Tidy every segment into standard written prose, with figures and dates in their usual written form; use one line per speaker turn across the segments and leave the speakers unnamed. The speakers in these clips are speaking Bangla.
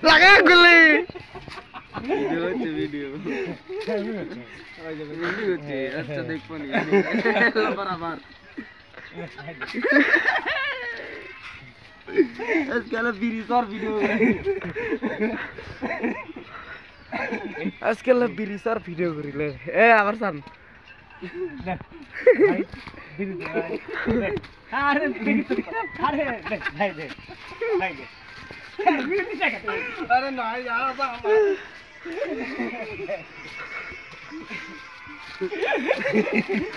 লাগা গুলি
ভিডিও হচ্ছে আচ্ছা দেখবো নি বরাবর আজকাল বিরিসার ভিডিও
আজকাল বিরিসার ভিডিও করিলে এ আবার সান
আরে বিরি আরে ভাই দে ভাই দে
আরে না यार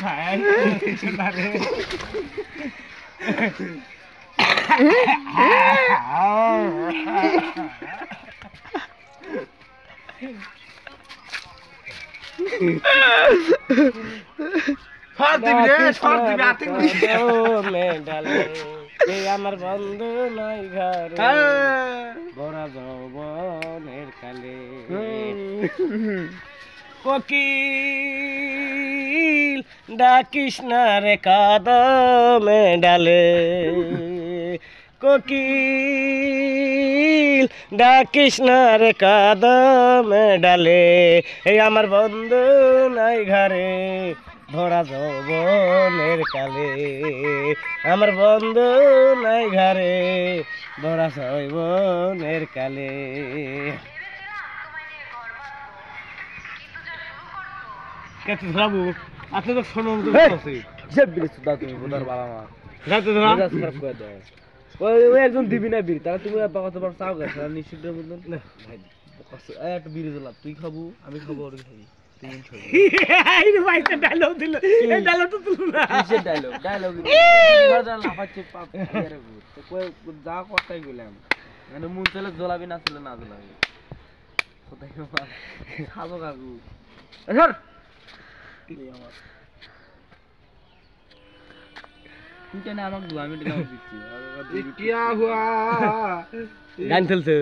খাই না রে
ফার দিবি রে ফার দিবি আতিং
মে ডালে এ আমার বন্ধু নাই ঘরে বড়া যৌবনের কালে কোকিল ডাকিস না রে কাদমে ডালে কোকিল ডাকিস না রে কাদমে ডালে এই আমার বন্ধু নাই ঘরে ভরা যৌবনের কালে আমার বন্ধু নাই ঘরে ভরা যৌবনের কালে
কেটে ধরাবো আপনি তো শোনো
হিসাব বিলে সুদা তুমি বোধার বাবা মা
রাতে ধরা
মেজাজ খারাপ করে দেয় ওই একজন দিবি না বিড়ি তাহলে তুমি বাবা তোমার চাও গেছে নিশ্চিতের মতন না ভাই একটা বিড়ি দিলাম তুই খাবো আমি খাবো ওর খাবি তিন খাবো
এই রে ভাই একটা ডায়লগ দিল এই ডায়লগ তো তুল না
কিসের ডায়লগ না লাফাচ্ছে পাপ আরে তো কই যা কথাই বললাম মানে মুন চলে জ্বলাবি না চলে না জ্বলাবি কোথায় খাবো কাকু সর আমার তুই না আমাকে 2 মিনিট দাও দিচ্ছি
क्या हुआ
গান চলছে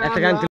একটা গান